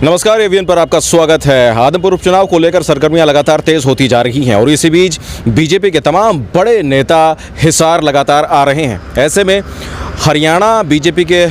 नमस्कार, एवीएन पर आपका स्वागत है। आदमपुर उपचुनाव को लेकर सरगर्मियां लगातार तेज होती जा रही हैं और इसी बीच बीजेपी के तमाम बड़े नेता हिसार लगातार आ रहे हैं। ऐसे में हरियाणा बीजेपी के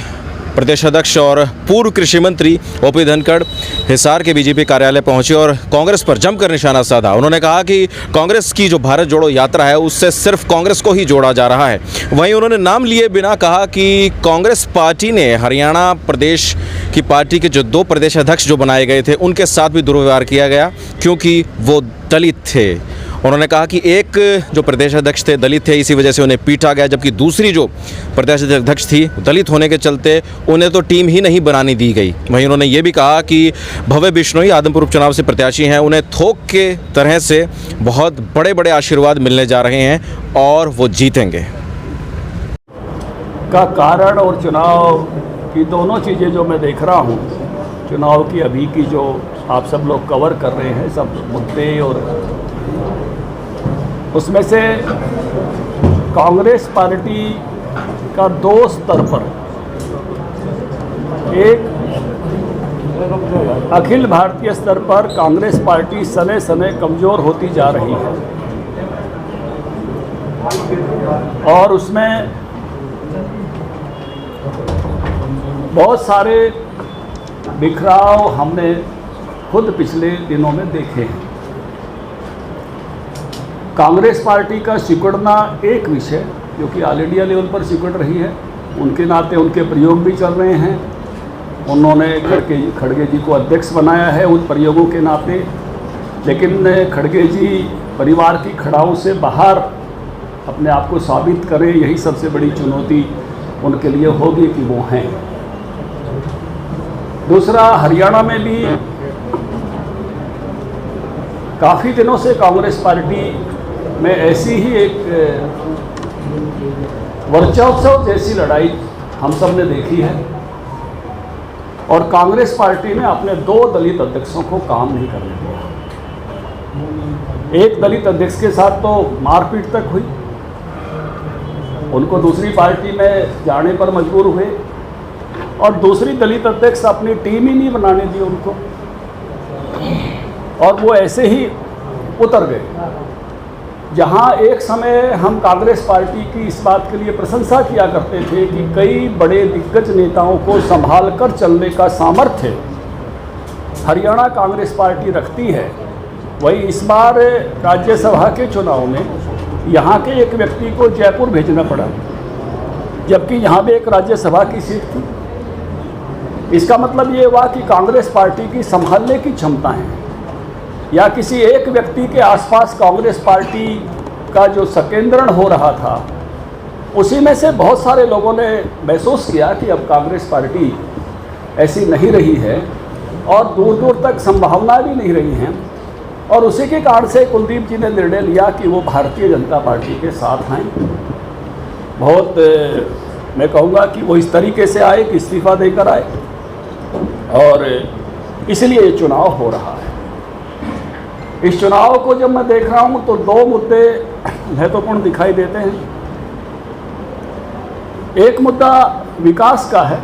प्रदेश अध्यक्ष और पूर्व कृषि मंत्री ओपी धनखड़ हिसार के बीजेपी कार्यालय पहुंचे और कांग्रेस पर जमकर निशाना साधा। उन्होंने कहा कि कांग्रेस की जो भारत जोड़ो यात्रा है उससे सिर्फ कांग्रेस को ही जोड़ा जा रहा है। वहीं उन्होंने नाम लिए बिना कहा कि कांग्रेस पार्टी ने हरियाणा प्रदेश की पार्टी के जो 2 प्रदेश अध्यक्ष जो बनाए गए थे उनके साथ भी दुर्व्यवहार किया गया क्योंकि वो दलित थे। उन्होंने कहा कि एक जो प्रदेश अध्यक्ष थे दलित थे, इसी वजह से उन्हें पीटा गया, जबकि दूसरी जो प्रदेश अध्यक्ष थी दलित होने के चलते उन्हें तो टीम ही नहीं बनाने दी गई। वहीं उन्होंने ये भी कहा कि भव्य बिश्नोई आदमपुर उपचुनाव से प्रत्याशी हैं, उन्हें थोक के तरह से बहुत बड़े बड़े आशीर्वाद मिलने जा रहे हैं और वो जीतेंगे। का कारण और चुनाव की दोनों चीज़ें जो मैं देख रहा हूँ, चुनाव की अभी की जो आप सब लोग कवर कर रहे हैं सब मुद्दे, और उसमें से कांग्रेस पार्टी का 2 स्तर पर, एक अखिल भारतीय स्तर पर कांग्रेस पार्टी सने सने कमज़ोर होती जा रही है और उसमें बहुत सारे बिखराव हमने खुद पिछले दिनों में देखे हैं। कांग्रेस पार्टी का सिकुड़ना एक विषय जो कि ऑल इंडिया लेवल पर सिकुड़ रही है, उनके नाते उनके प्रयोग भी चल रहे हैं। उन्होंने खड़गे जी को अध्यक्ष बनाया है उन प्रयोगों के नाते, लेकिन खड़गे जी परिवार की खड़ाओं से बाहर अपने आप को साबित करें, यही सबसे बड़ी चुनौती उनके लिए होगी कि वो हैं। दूसरा, हरियाणा में भी काफ़ी दिनों से कांग्रेस पार्टी में ऐसी ही एक वर्चस्व जैसी लड़ाई हम सब ने देखी है और कांग्रेस पार्टी ने अपने 2 दलित अध्यक्षों को काम नहीं करने दिया। एक दलित अध्यक्ष के साथ तो मारपीट तक हुई, उनको दूसरी पार्टी में जाने पर मजबूर हुए और दूसरी दलित अध्यक्ष अपनी टीम ही नहीं बनाने दी उनको और वो ऐसे ही उतर गए। जहां एक समय हम कांग्रेस पार्टी की इस बात के लिए प्रशंसा किया करते थे कि कई बड़े दिग्गज नेताओं को संभाल कर चलने का सामर्थ्य हरियाणा कांग्रेस पार्टी रखती है, वही इस बार राज्यसभा के चुनाव में यहाँ के एक व्यक्ति को जयपुर भेजना पड़ा, जबकि यहाँ भी एक राज्यसभा की सीट थी। इसका मतलब ये हुआ कि कांग्रेस पार्टी की संभालने की क्षमता है, या किसी एक व्यक्ति के आसपास कांग्रेस पार्टी का जो संकेंद्रण हो रहा था उसी में से बहुत सारे लोगों ने महसूस किया कि अब कांग्रेस पार्टी ऐसी नहीं रही है और दूर दूर तक संभावना भी नहीं रही हैं, और उसी के कारण से कुलदीप जी ने निर्णय लिया कि वो भारतीय जनता पार्टी के साथ आएँ। बहुत मैं कहूँगा कि वो इस तरीके से आए कि इस्तीफा देकर आए और इसलिए ये चुनाव हो रहा है। इस चुनाव को जब मैं देख रहा हूँ तो 2 मुद्दे महत्वपूर्ण दिखाई देते हैं। एक मुद्दा विकास का है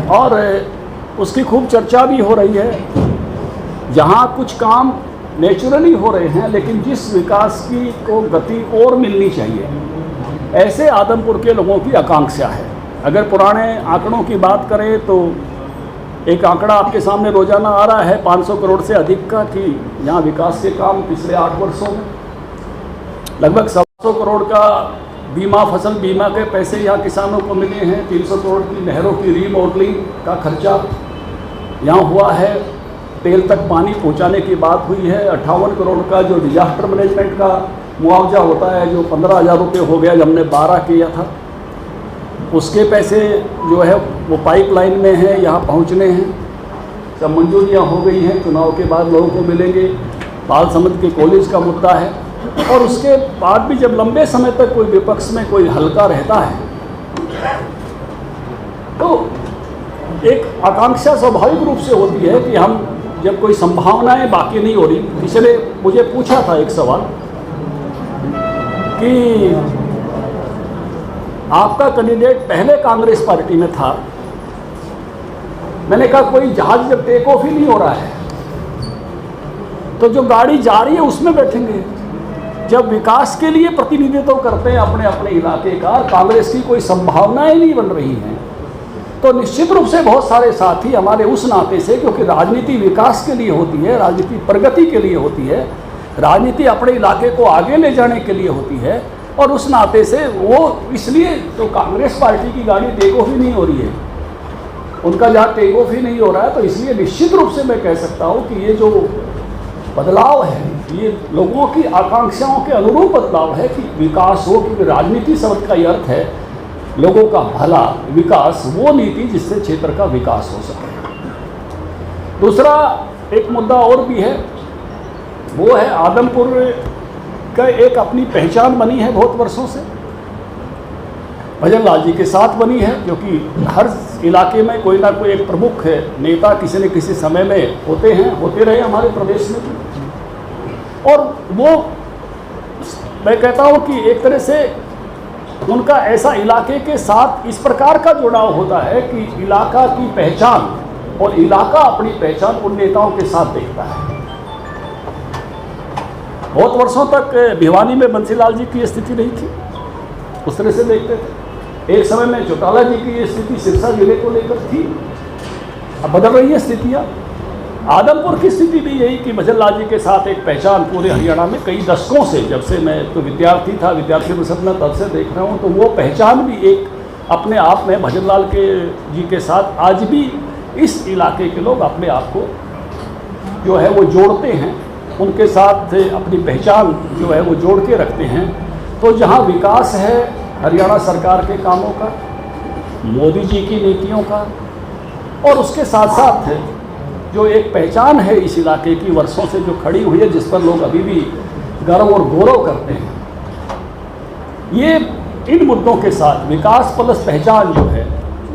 और उसकी खूब चर्चा भी हो रही है। जहाँ कुछ काम नेचुरली हो रहे हैं, लेकिन जिस विकास की को गति और मिलनी चाहिए, ऐसे आदमपुर के लोगों की आकांक्षा है। अगर पुराने आंकड़ों की बात करें तो एक आंकड़ा आपके सामने रोजाना आ रहा है 500 करोड़ से अधिक का, कि यहाँ विकास के काम पिछले 8 वर्षों में लगभग 700 करोड़ का बीमा, फसल बीमा के पैसे यहाँ किसानों को मिले हैं। 300 करोड़ की नहरों की रीमॉडलिंग का खर्चा यहाँ हुआ है। तेल तक पानी पहुँचाने की बात हुई है। 58 करोड़ का जो डिजास्टर मैनेजमेंट का मुआवजा होता है, जो 15,000 रुपये हो गया, जब हमने 12 किया था, उसके पैसे जो है वो पाइपलाइन में है, यहाँ पहुँचने हैं। सब मंजूरियाँ हो गई हैं, चुनाव के बाद लोगों को मिलेंगे। बाल समझ के कॉलेज का मुद्दा है, और उसके बाद भी जब लंबे समय तक कोई विपक्ष में कोई हल्का रहता है तो एक आकांक्षा स्वाभाविक रूप से होती है कि हम जब कोई संभावनाएं बाकी नहीं हो रही। इसलिए मुझे पूछा था एक सवाल कि आपका कैंडिडेट पहले कांग्रेस पार्टी में था, मैंने कहा कोई जहाज जब टेक ऑफ ही नहीं हो रहा है तो जो गाड़ी जा रही है उसमें बैठेंगे। जब विकास के लिए प्रतिनिधित्व करते हैं अपने अपने इलाके का, कांग्रेस की कोई संभावनाएं नहीं बन रही हैं, तो निश्चित रूप से बहुत सारे साथी हमारे उस नाते से, क्योंकि राजनीति विकास के लिए होती है, राजनीति प्रगति के लिए होती है, राजनीति अपने इलाके को आगे ले जाने के लिए होती है, और उस नाते से वो इसलिए तो कांग्रेस पार्टी की गाड़ी टेक ऑफ ही नहीं हो रही है, उनका जहाँ टेक ऑफ ही नहीं हो रहा है, तो इसलिए निश्चित रूप से मैं कह सकता हूँ कि ये जो बदलाव है ये लोगों की आकांक्षाओं के अनुरूप बदलाव है कि विकास हो, क्योंकि राजनीति शब्द का ही अर्थ है लोगों का भला, विकास, वो नीति जिससे क्षेत्र का विकास हो सके। दूसरा एक मुद्दा और भी है, वो है आदमपुर का एक अपनी पहचान बनी है बहुत वर्षों से, भजन लाल जी के साथ बनी है, क्योंकि हर इलाके में कोई ना कोई एक प्रमुख नेता किसी न किसी समय में होते हैं, होते रहे हमारे प्रदेश में भी। और वो मैं कहता हूँ कि एक तरह से उनका ऐसा इलाके के साथ इस प्रकार का जुड़ाव होता है कि इलाका की पहचान और इलाका अपनी पहचान उन नेताओं के साथ देखता है। बहुत वर्षों तक भिवानी में बंसीलाल जी की स्थिति नहीं थी, उस तरह से देखते थे। एक समय में चौटाला जी की ये स्थिति सिरसा जिले को लेकर थी, अब बदल रही है स्थितियाँ। आदमपुर की स्थिति भी यही कि भजन लाल जी के साथ एक पहचान पूरे हरियाणा में कई दशकों से, जब से मैं तो विद्यार्थी था, विद्यार्थी परिषद में, तब से देख रहा हूँ, तो वो पहचान भी एक अपने आप में भजन लाल जी के साथ आज भी इस इलाके के लोग अपने आप को जो है वो जोड़ते हैं, उनके साथ अपनी पहचान जो है वो जोड़ के रखते हैं। तो जहाँ विकास है हरियाणा सरकार के कामों का, मोदी जी की नीतियों का, और उसके साथ साथ जो एक पहचान है इस इलाके की वर्षों से जो खड़ी हुई है, जिस पर लोग अभी भी गर्व और गौरव करते हैं, ये इन मुद्दों के साथ विकास प्लस पहचान जो है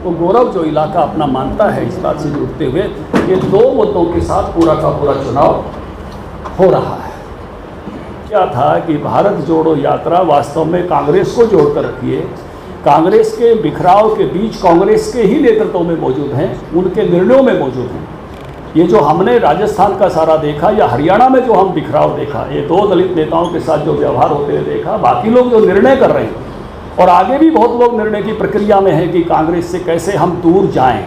वो गौरव जो इलाका अपना मानता है, इस बात से जुड़ते हुए ये दो मुद्दों के साथ पूरा का पूरा चुनाव हो रहा है। क्या था कि भारत जोड़ो यात्रा वास्तव में कांग्रेस को जोड़कर रखी है, कांग्रेस के बिखराव के बीच कांग्रेस के ही नेतृत्व में मौजूद हैं, उनके निर्णयों में मौजूद हैं। ये जो हमने राजस्थान का सारा देखा या हरियाणा में जो हम बिखराव देखा, ये दो दलित नेताओं के साथ जो व्यवहार होते हुए देखा, बाकी लोग जो निर्णय कर रहे हैं और आगे भी बहुत लोग निर्णय की प्रक्रिया में हैं कि कांग्रेस से कैसे हम दूर जाएं,